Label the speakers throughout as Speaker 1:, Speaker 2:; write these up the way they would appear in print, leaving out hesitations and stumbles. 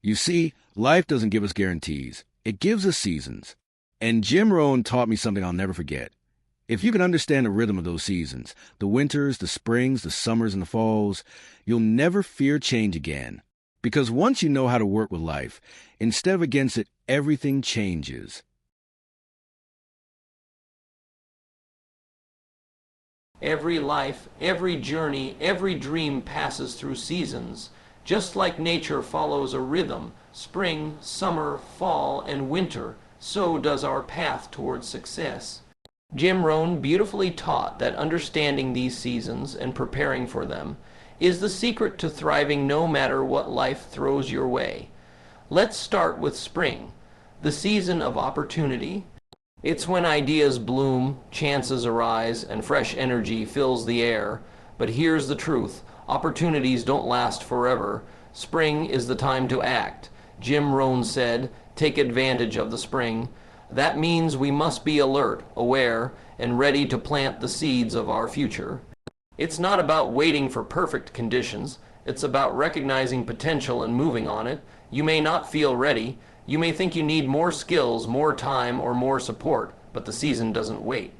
Speaker 1: You see, life doesn't give us guarantees. It gives us seasons. And Jim Rohn taught me something I'll never forget. If you can understand the rhythm of those seasons, the winters, the springs, the summers, and the falls, you'll never fear change again. Because once you know how to work with life, instead of against it, everything changes.
Speaker 2: Every life, every journey, every dream passes through seasons. Just like nature follows a rhythm, spring, summer, fall, and winter, so does our path towards success. Jim Rohn beautifully taught that understanding these seasons and preparing for them is the secret to thriving no matter what life throws your way. Let's start with spring, the season of opportunity. It's when ideas bloom, chances arise, and fresh energy fills the air. But here's the truth. Opportunities don't last forever. Spring is the time to act. Jim Rohn said, "Take advantage of the spring." That means we must be alert, aware, and ready to plant the seeds of our future. It's not about waiting for perfect conditions. It's about recognizing potential and moving on it. You may not feel ready. You may think you need more skills, more time, or more support, but the season doesn't wait.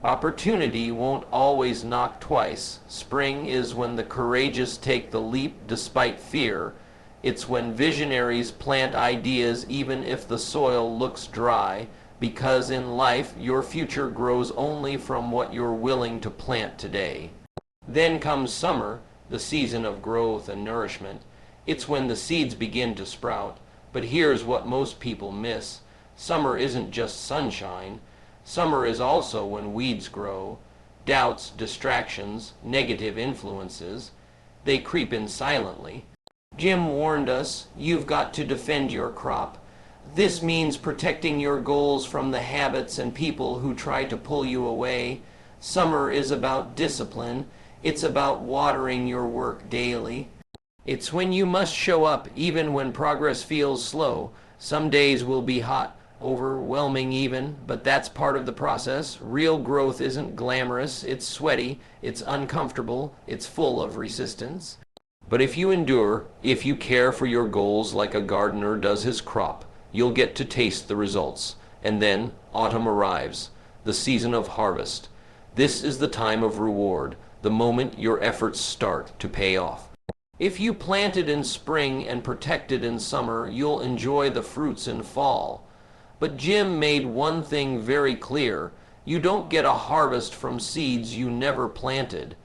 Speaker 2: Opportunity won't always knock twice. Spring is when the courageous take the leap despite fear. It's when visionaries plant ideas even if the soil looks dry, because in life your future grows only from what you're willing to plant today. Then comes summer, the season of growth and nourishment. It's when the seeds begin to sprout. But here's what most people miss. Summer isn't just sunshine. Summer is also when weeds grow. Doubts, distractions, negative influences. They creep in silently. Jim warned us, you've got to defend your crop. This means protecting your goals from the habits and people who try to pull you away. Summer is about discipline. It's about watering your work daily. It's when you must show up even when progress feels slow. Some days will be hot, overwhelming even, but that's part of the process. Real growth isn't glamorous, it's sweaty, it's uncomfortable, it's full of resistance. But if you endure, if you care for your goals like a gardener does his crop, you'll get to taste the results. And then autumn arrives, the season of harvest. This is the time of reward, the moment your efforts start to pay off. If you planted in spring and protected in summer, you'll enjoy the fruits in fall. But Jim made one thing very clear. You don't get a harvest from seeds you never planted.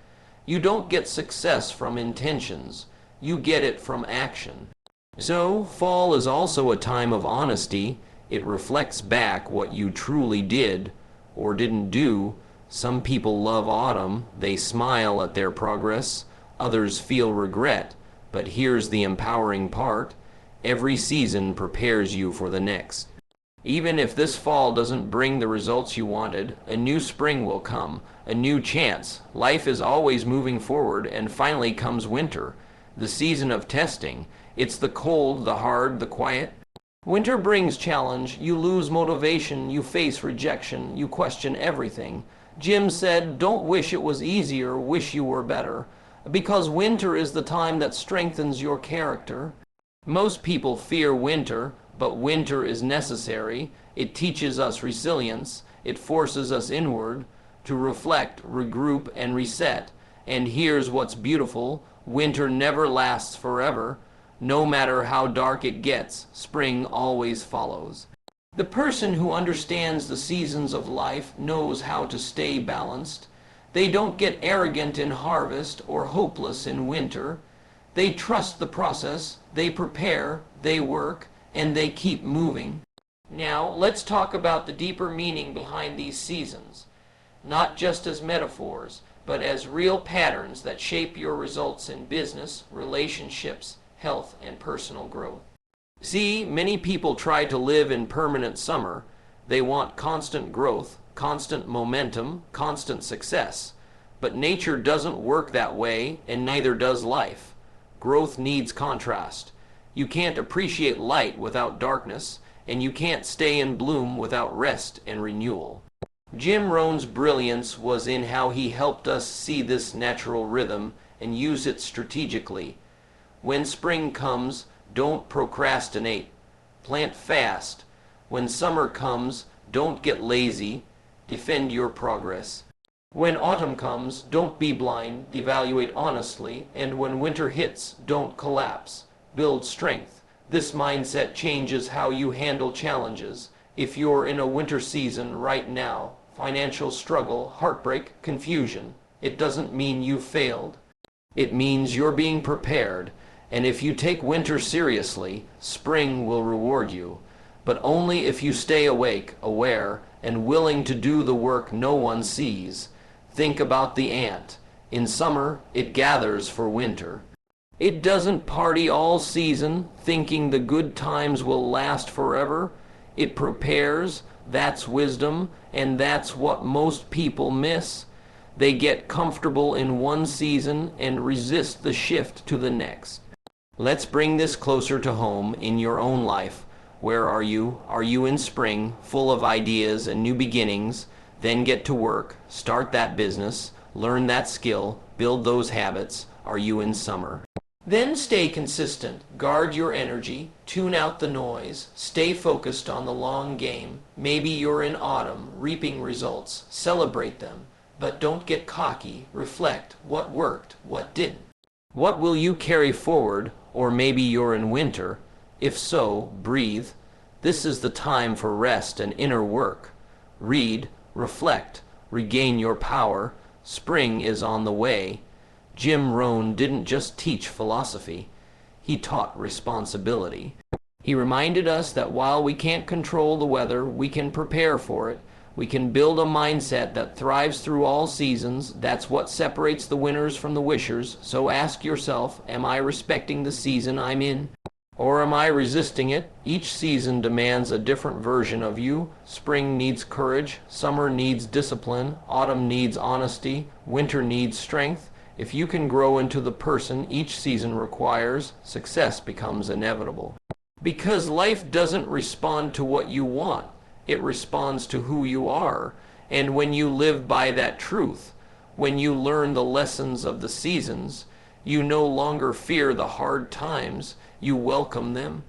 Speaker 2: You don't get success from intentions. You get it from action. So, fall is also a time of honesty. It reflects back what you truly did or didn't do. Some people love autumn. They smile at their progress. Others feel regret, but here's the empowering part. Every season prepares you for the next. Even if this fall doesn't bring the results you wanted, a new spring will come, a new chance. Life is always moving forward, and finally comes winter, the season of testing. It's the cold, the hard, the quiet. Winter brings challenge. You lose motivation, you face rejection, you question everything. Jim said, don't wish it was easier, wish you were better. Because winter is the time that strengthens your character. Most people fear winter, but winter is necessary. It teaches us resilience. It forces us inward to reflect, regroup, and reset. And here's what's beautiful. Winter never lasts forever. No matter how dark it gets, spring always follows. The person who understands the seasons of life knows how to stay balanced. They don't get arrogant in harvest or hopeless in winter. They trust the process, they prepare, they work, and they keep moving. Now, let's talk about the deeper meaning behind these seasons. Not just as metaphors, but as real patterns that shape your results in business, relationships, health, and personal growth. See, many people try to live in permanent summer. They want constant growth, constant momentum, constant success. But nature doesn't work that way, and neither does life. Growth needs contrast. You can't appreciate light without darkness, and you can't stay in bloom without rest and renewal. Jim Rohn's brilliance was in how he helped us see this natural rhythm and use it strategically. When spring comes, Don't procrastinate. Plant fast. When summer comes, don't get lazy. Defend your progress. When autumn comes, don't be blind. Evaluate honestly. And when winter hits, don't collapse. Build strength. This mindset changes how you handle challenges. If you're in a winter season right now, financial struggle, heartbreak, confusion, it doesn't mean you failed. It means you're being prepared. And if you take winter seriously, spring will reward you. But only if you stay awake, aware, and willing to do the work no one sees. Think about the ant. In summer, it gathers for winter. It doesn't party all season, thinking the good times will last forever. It prepares. That's wisdom, and that's what most people miss. They get comfortable in one season and resist the shift to the next. Let's bring this closer to home in your own life. Where are you? Are you in spring, full of ideas and new beginnings? Then get to work, start that business, learn that skill, build those habits. Are you in summer? Then stay consistent, guard your energy, tune out the noise, stay focused on the long game. Maybe you're in autumn, reaping results, celebrate them. But don't get cocky, reflect what worked, what didn't. What will you carry forward? Or maybe you're in winter. If so, breathe. This is the time for rest and inner work. Read, reflect, regain your power. Spring is on the way. Jim Rohn didn't just teach philosophy. He taught responsibility. He reminded us that while we can't control the weather, we can prepare for it. We can build a mindset that thrives through all seasons. That's what separates the winners from the wishers. So ask yourself, am I respecting the season I'm in? Or am I resisting it? Each season demands a different version of you. Spring needs courage. Summer needs discipline. Autumn needs honesty. Winter needs strength. If you can grow into the person each season requires, success becomes inevitable. Because life doesn't respond to what you want. It responds to who you are. And when you live by that truth, when you learn the lessons of the seasons, you no longer fear the hard times. You welcome them.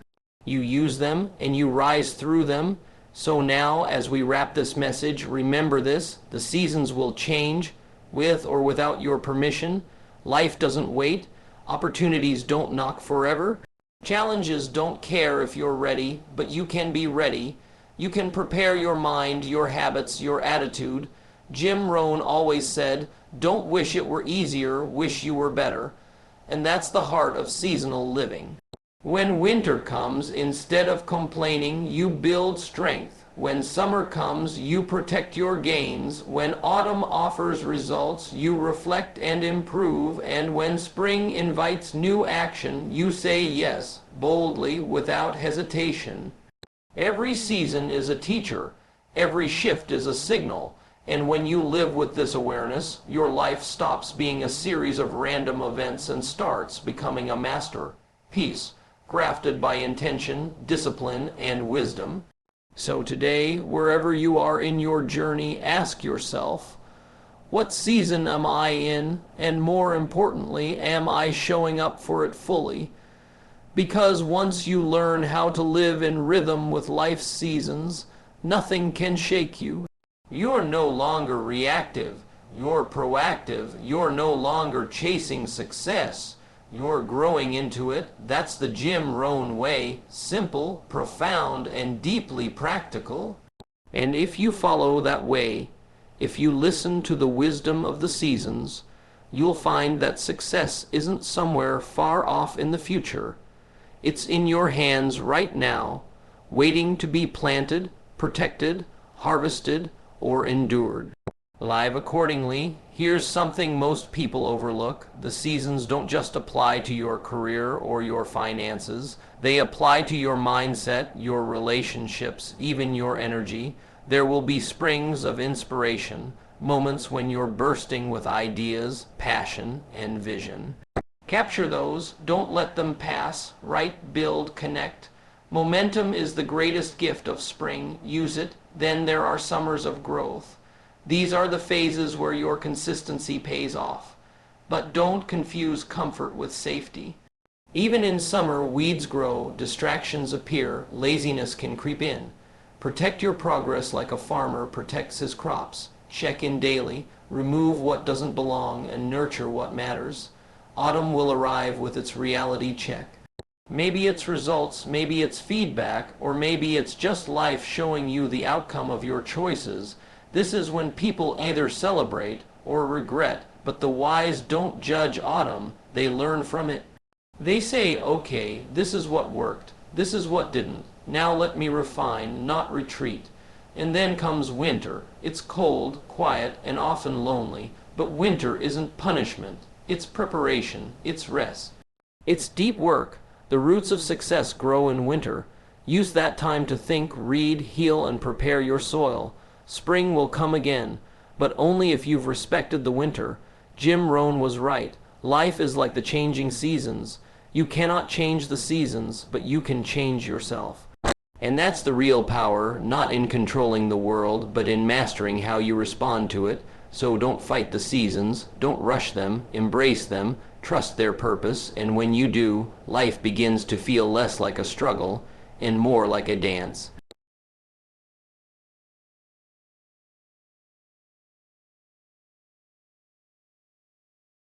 Speaker 2: You use them and you rise through them. So now, as we wrap this message, remember this: the seasons will change with or without your permission. Life doesn't wait. Opportunities don't knock forever. Challenges don't care if you're ready, but you can be ready. You can prepare your mind, your habits, your attitude. Jim Rohn always said, don't wish it were easier, wish you were better. And that's the heart of seasonal living. When winter comes, instead of complaining, you build strength. When summer comes, you protect your gains. When autumn offers results, you reflect and improve. And when spring invites new action, you say yes, boldly, without hesitation. Every season is a teacher. Every shift is a signal. And when you live with this awareness, your life stops being a series of random events and starts becoming a masterpiece, crafted by intention, discipline, and wisdom. So today, wherever you are in your journey, ask yourself, what season am I in? And more importantly, am I showing up for it fully? Because once you learn how to live in rhythm with life's seasons, nothing can shake you. You're no longer reactive. You're proactive. You're no longer chasing success. You're growing into it. That's the Jim Rohn way. Simple, profound, and deeply practical. And if you follow that way, if you listen to the wisdom of the seasons, you'll find that success isn't somewhere far off in the future. It's in your hands right now, waiting to be planted, protected, harvested, or endured. Live accordingly. Here's something most people overlook. The seasons don't just apply to your career or your finances. They apply to your mindset, your relationships, even your energy. There will be springs of inspiration, moments when you're bursting with ideas, passion, and vision. Capture those. Don't let them pass. Write, build, connect. Momentum is the greatest gift of spring. Use it. Then there are summers of growth. These are the phases where your consistency pays off. But don't confuse comfort with safety. Even in summer, weeds grow, distractions appear, laziness can creep in. Protect your progress like a farmer protects his crops. Check in daily, remove what doesn't belong, and nurture what matters. Autumn will arrive with its reality check. Maybe it's results, maybe it's feedback, or maybe it's just life showing you the outcome of your choices. This is when people either celebrate or regret, but the wise don't judge autumn, they learn from it. They say, okay, this is what worked, this is what didn't. Now let me refine, not retreat. And then comes winter. It's cold, quiet, and often lonely, but winter isn't punishment. It's preparation, it's rest. It's deep work. The roots of success grow in winter. Use that time to think, read, heal, and prepare your soil. Spring will come again, but only if you've respected the winter. Jim Rohn was right. Life is like the changing seasons. You cannot change the seasons, but you can change yourself. And that's the real power, not in controlling the world, but in mastering how you respond to it. So don't fight the seasons, don't rush them, embrace them, trust their purpose, and when you do, life begins to feel less like a struggle and more like a dance.